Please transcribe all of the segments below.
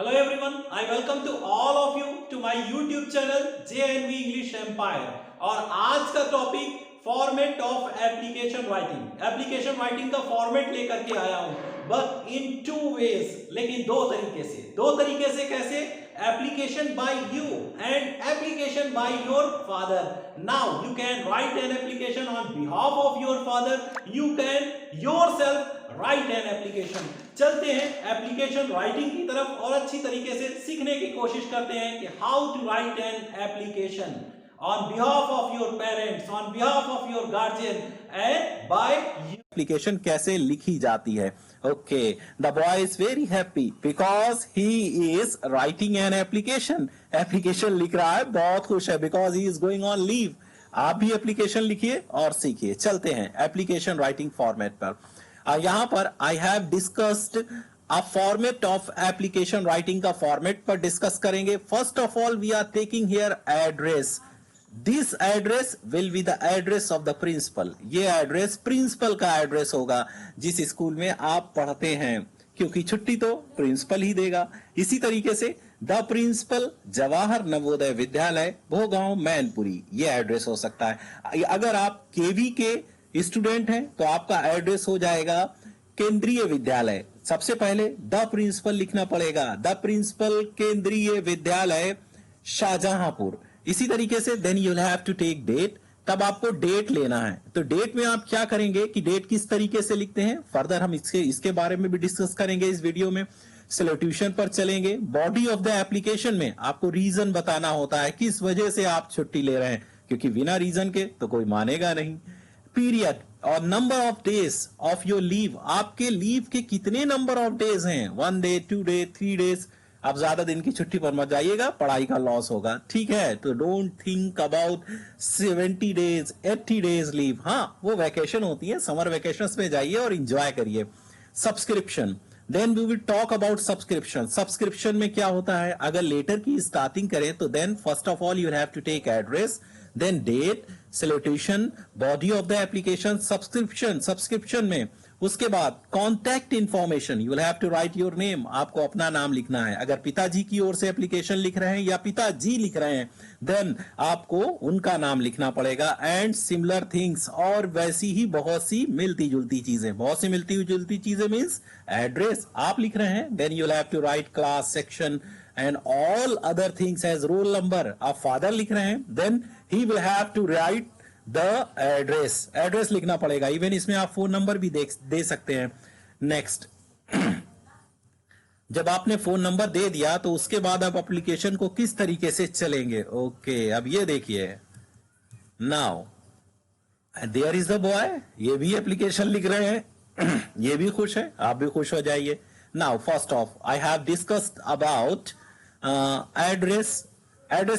Hello everyone, I welcome to all of you to my YouTube channel JNV English Empire। और आज का topic format of application writing का format लेकर के आया हूं, बट इन टू वेज, लेकिन दो तरीके से कैसे? Application by you and application by your father. Now you can write an application on behalf of your father, you can yourself right an application. चलते हैं एप्लीकेशन राइटिंग की तरफ और अच्छी तरीके से सीखने की कोशिश करते हैं कि how to write an application on behalf of your parents, on behalf of your guardian and by application कैसे लिखी जाती है। Okay, the boy is very happy because he is writing an application लिख रहा है, बहुत खुश है because he is going on leave. आप भी एप्लीकेशन लिखिए और सीखिए। चलते हैं एप्लीकेशन राइटिंग फॉर्मेट पर। यहां पर I have discussed a format of application writing का फॉर्मेट पर डिस्कस करेंगे। First of all we are taking here address. This address will be the address of the principal. ये एड्रेस प्रिंसिपल का address होगा जिस स्कूल में आप पढ़ते हैं, क्योंकि छुट्टी तो प्रिंसिपल ही देगा। इसी तरीके से द प्रिंसिपल जवाहर नवोदय विद्यालय भोगांव मैनपुरी, ये एड्रेस हो सकता है। अगर आप केवी के स्टूडेंट हैं तो आपका एड्रेस हो जाएगा केंद्रीय विद्यालय। सबसे पहले द प्रिंसिपल लिखना पड़ेगा, द प्रिंसिपल केंद्रीय विद्यालय शाहजहांपुर। इसी तरीके से then you have to take date, तब आपको डेट लेना है। तो डेट में आप क्या करेंगे कि डेट किस तरीके से लिखते हैं, फर्दर हम इसके बारे में भी डिस्कस करेंगे इस वीडियो में। सॉल्यूशन पर चलेंगे। बॉडी ऑफ द एप्लीकेशन में आपको रीजन बताना होता है किस वजह से आप छुट्टी ले रहे हैं, क्योंकि बिना रीजन के तो कोई मानेगा नहीं। पीरियड और number of days of your leave, आपके लीव के कितने नंबर ऑफ डेज हैं, 1 डे 2 डे 3 डेज। आप ज्यादा दिन की छुट्टी पर मत जाइएगा, पढ़ाई का लॉस होगा, ठीक है। तो don't think about 70 days 80 days leave. हाँ, वो वैकेशन होती है, समर वेकेशंस में जाइए और एंजॉय करिए। Subscription, then we will talk about subscription. Subscription में क्या होता है, अगर लेटर की स्टार्टिंग करें तो then first of all you have to take address, then date, salutation, body of the application, subscription में उसके बाद contact information, you will have to write your name, आपको अपना नाम लिखना है। अगर पिताजी की ओर से एप्लीकेशन लिख रहे हैं या पिताजी लिख रहे हैं देन आपको उनका नाम लिखना पड़ेगा। एंड सिमिलर थिंग्स, और वैसी ही बहुत सी मिलती जुलती चीजें, बहुत सी मिलती जुलती चीजें मीन्स एड्रेस आप लिख रहे हैं, then you will have to write class, section and all other things as roll number। आप फादर लिख रहे हैं then he will have to write the address, address लिखना पड़ेगा। इवन इसमें आप फोन नंबर भी दे सकते हैं। नेक्स्ट, जब आपने फोन नंबर दे दिया तो उसके बाद आप एप्लीकेशन को किस तरीके से चलेंगे। ओके, अब ये देखिए, now there is the boy, ये भी एप्लीकेशन लिख रहे हैं ये भी खुश है, आप भी खुश हो जाइए। Now first of I have discussed about address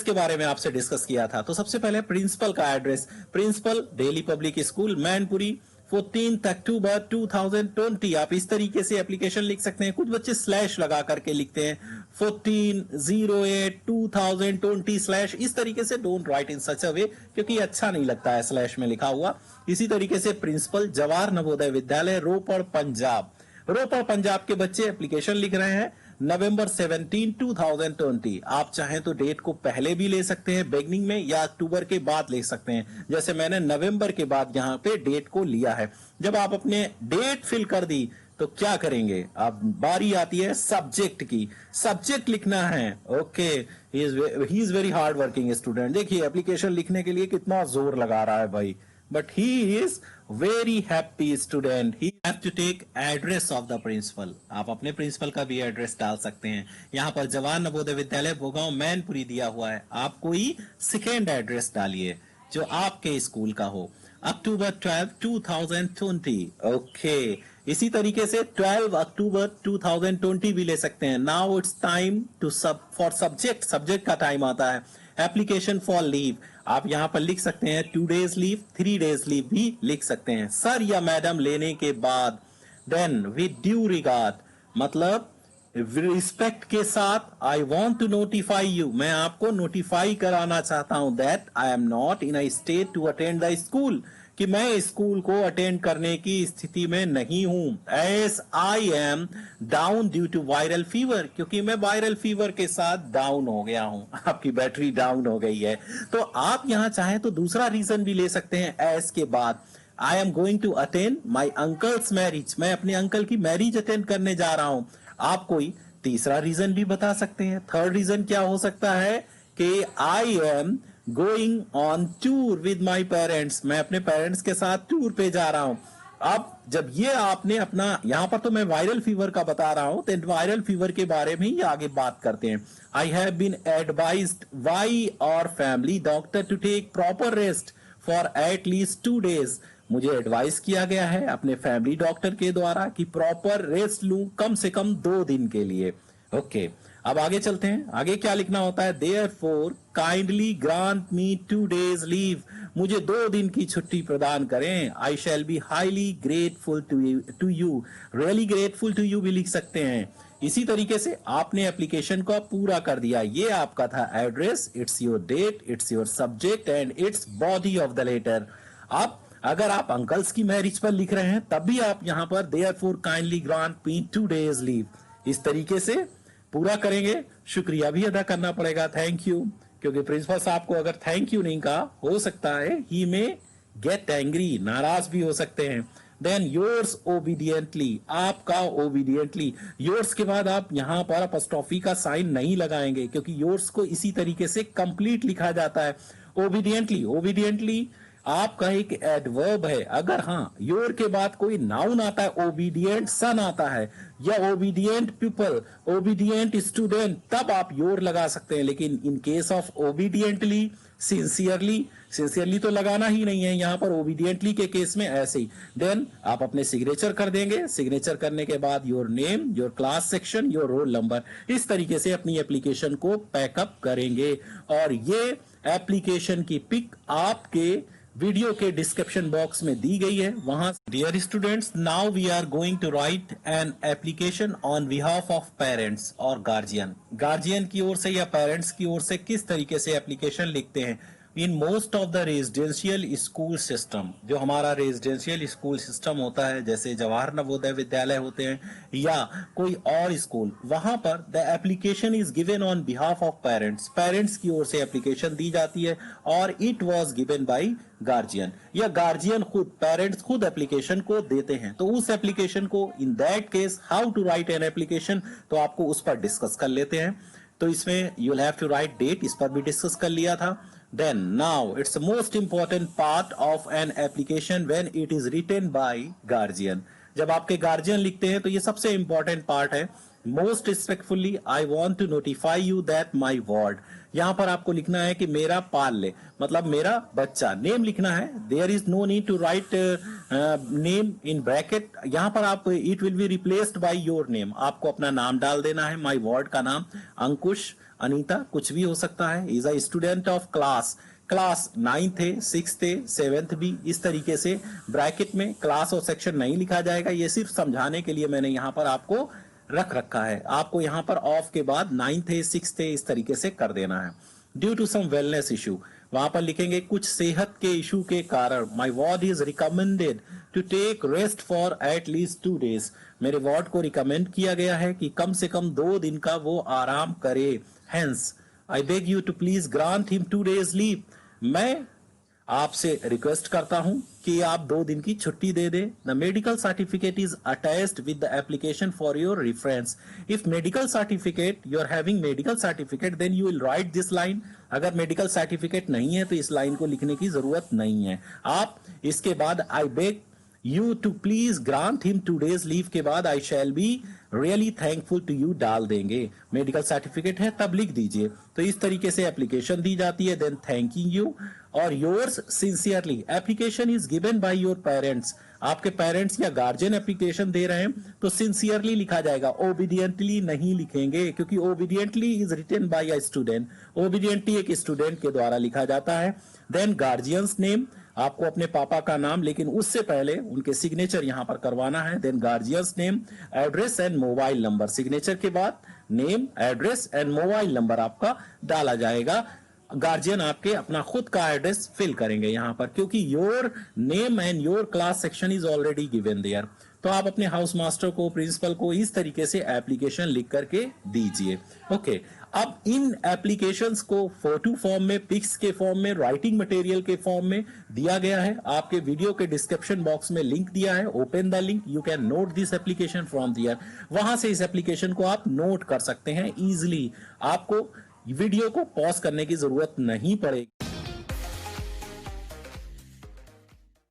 के बारे में आपसे डिस्कस किया था। तो सबसे पहले प्रिंसिपल का address, principal Delhi public school Mainpuri 14 October 2020। आप इस तरीके से एप्लीकेशन लिख सकते हैं। कुछ बच्चे स्लैश लगा करके लिखते हैं 14/08/2020 स्लैश, इस तरीके से डोंट राइट इन सच अ वे, क्योंकि अच्छा नहीं लगता है स्लैश में लिखा हुआ। इसी तरीके से प्रिंसिपल जवाहर नवोदय विद्यालय रोपड़ पंजाब के बच्चे एप्लीकेशन लिख रहे हैं नवंबर 17, 2020। आप चाहें तो डेट को पहले भी ले सकते हैं बिगनिंग में, या अक्टूबर के बाद ले सकते हैं, जैसे मैंने नवंबर के बाद यहां पे डेट को लिया है। जब आप अपने डेट फिल कर दी तो क्या करेंगे, अब बारी आती है सब्जेक्ट की। सब्जेक्ट लिखना है। Okay, he is very hard working student. देखिए एप्लीकेशन लिखने के लिए कितना जोर लगा रहा है भाई, but he is very happy student। He have to take address of the principal। आप अपने प्रिंसिपल का भी एड्रेस डाल सकते हैं। यहाँ पर जवाहर नवोदय विद्यालय भोगांव मैनपुरी दिया हुआ है, आप कोई सेकेंड एड्रेस डालिए जो आपके स्कूल का हो। अक्टूबर 12, 2020। ओके, इसी तरीके से 12 अक्टूबर 2020 भी ले सकते हैं। Now it's time to for subject का टाइम आता है। एप्लीकेशन फॉर लीव, आप यहां पर लिख सकते हैं 2 डेज लीव, 3 डेज लीव भी लिख सकते हैं। सर या मैडम लेने के बाद देन विद ड्यू रिगार्ड, मतलब रिस्पेक्ट के साथ, I want to notify you, मैं आपको नोटिफाई कराना चाहता हूं that I am not in a state to attend the school, कि मैं स्कूल को अटेंड करने की स्थिति में नहीं हूं, as I am down due to viral fever, क्योंकि मैं वायरल फीवर के साथ डाउन हो गया हूं, आपकी बैटरी डाउन हो गई है। तो आप यहां चाहें तो दूसरा रीजन भी ले सकते हैं एज के बाद। I am going to attend my uncle's marriage, मैं अपने अंकल की मैरिज अटेंड करने जा रहा हूं। आप कोई तीसरा रीजन भी बता सकते हैं। थर्ड रीजन क्या हो सकता है कि आई am going on tour with my parents, मैं अपने पेरेंट्स के साथ टूर पे जा रहा हूं। अब जब ये आपने अपना, यहां पर तो मैं वायरल फीवर का बता रहा हूं, तो वायरल फीवर के बारे में ही आगे बात करते हैं। I have been advised by our family doctor to take proper rest for at least 2 days, मुझे एडवाइस किया गया है अपने फैमिली डॉक्टर के द्वारा कि प्रॉपर रेस्ट लूं कम से कम 2 दिन के लिए। ओके, अब आगे चलते हैं। आगे क्या लिखना होता है, therefore kindly grant me 2 days leave, मुझे 2 दिन की छुट्टी प्रदान करें। I shall be highly grateful to you, really grateful to you भी लिख सकते हैं। इसी तरीके से आपने एप्लीकेशन को पूरा कर दिया। ये आपका था address, it's your date, it's your subject and it's body of the letter. अब अगर आप अंकल्स की मैरिज पर लिख रहे हैं तब भी आप यहां पर therefore kindly grant me 2 days leave, इस तरीके से पूरा करेंगे। शुक्रिया भी अदा करना पड़ेगा, थैंक यू, क्योंकि प्रिंसिपल साहब को अगर थैंक यू नहीं कहा, हो सकता है ही में गेट एंग्री, नाराज भी हो सकते हैं। देन योर्स ओबीडियंटली, आपका ओबीडियंटली, योर्स के बाद आप यहां पर अपॉस्ट्रोफी का साइन नहीं लगाएंगे, क्योंकि योर्स को इसी तरीके से कंप्लीट लिखा जाता है। ओबीडियंटली, ओबीडियंटली आपका एक एडवर्ब है। अगर हाँ योर के बाद कोई नाउन आता है, ओबीडियंट सन आता है या ओबीडियंट पीपल, ओबीडियंट स्टूडेंट, तब आप योर लगा सकते हैं। लेकिन in case of obediently, sincerely, sincerely तो लगाना ही नहीं है यहां पर, ओबीडियंटली के केस में ऐसे ही। देन आप अपने सिग्नेचर कर देंगे, सिग्नेचर करने के बाद your name, your class section, your roll number, इस तरीके से अपनी एप्लीकेशन को पैकअप करेंगे। और ये एप्लीकेशन की पिक आपके वीडियो के डिस्क्रिप्शन बॉक्स में दी गई है, वहां। Dear students, now we are going to write an application on behalf of parents और गार्जियन। गार्जियन की ओर से या पेरेंट्स की ओर से किस तरीके से एप्लीकेशन लिखते हैं। In most of the residential school system, जो हमारा रेजिडेंशियल स्कूल सिस्टम होता है, जैसे जवाहर नवोदय विद्यालय होते हैं या कोई और स्कूल, वहां पर the application is given on behalf of parents, parents की ओर से एप्लीकेशन दी जाती है, और it was given by guardian, या गार्जियन खुद, पेरेंट्स खुद एप्लीकेशन को देते हैं। तो उस एप्लीकेशन को, in that case how to write an application, तो आपको उस पर डिस्कस कर लेते हैं। तो इसमें you will have to write date, इस पर भी डिस्कस कर लिया था। Then now it's the most important part of an application when it is written by guardian. जब आपके गार्जियन लिखते हैं तो ये सबसे इंपॉर्टेंट पार्ट है। Most respectfully I want to notify you that my ward, यहां पर आपको लिखना है कि मेरा पाल्य, मतलब मेरा बच्चा, नेम लिखना है। There is no need to write name in bracket, यहां पर आप it will be replaced by your name, आपको अपना नाम डाल देना है। माई वार्ड का नाम अंकुश, अनीता, कुछ भी हो सकता है। Is a student of class, class 9th है, 6th है, 7th भी, इस तरीके से ब्रैकेट में क्लास और सेक्शन नहीं लिखा जाएगा। ये सिर्फ समझाने के लिए मैंने यहाँ पर आपको रख रखा है। आपको यहाँ पर ऑफ के बाद 9th है, 6th है, इस तरीके से कर देना है। Due to some wellness issue, वहां पर लिखेंगे कुछ सेहत के इशू के कारण, my ward is recommended to take rest for at least 2 days, मेरे वार्ड को रिकमेंड किया गया है कि कम से कम 2 दिन का वो आराम करे। Hence I beg you to please grant him 2 days leave, मैं आपसे रिक्वेस्ट करता हूं कि आप 2 दिन की छुट्टी दे दें। The medical certificate is attached with the application for your reference. If medical certificate, you are having medical certificate, then you will write this line. अगर मेडिकल सर्टिफिकेट नहीं है तो इस लाइन को लिखने की जरूरत नहीं है। आप इसके बाद I beg you to please grant him 2 days leave के बाद I shall be really thankful to you डाल देंगे। मेडिकल सर्टिफिकेट है तब लिख दीजिए। तो इस तरीके से एप्लीकेशन दी जाती है। देन थैंकिंग यू और yours sincerely, application is given by your parents, आपके पेरेंट्स या गार्जियन एप्लीकेशन दे रहे हैं तो सिंसियरली लिखा जाएगा, ओबीडियंटली नहीं लिखेंगे, क्योंकि obediently is written by a student, obediently एक स्टूडेंट के द्वारा लिखा जाता है। देन गार्जियंस नेम, आपको अपने पापा का नाम, लेकिन उससे पहले उनके सिग्नेचर यहां पर करवाना है। Then guardian's name, address and mobile number, signature के बाद name, address and mobile number आपका डाला जाएगा। गार्जियन आपके अपना खुद का एड्रेस फिल करेंगे यहां पर, क्योंकि your name and your class section is already given there. तो आप अपने हाउस मास्टर को, प्रिंसिपल को इस तरीके से एप्लीकेशन लिख करके दीजिए। ओके, अब इन एप्लीकेशंस को फोटो फॉर्म में, पिक्स के फॉर्म में, राइटिंग मटेरियल के फॉर्म में दिया गया है। आपके वीडियो के डिस्क्रिप्शन बॉक्स में लिंक दिया है, open the link, you can note this application from there. वहां से इस एप्लीकेशन को आप नोट कर सकते हैं इजीली। आपको वीडियो को पॉज करने की जरूरत नहीं पड़ेगी।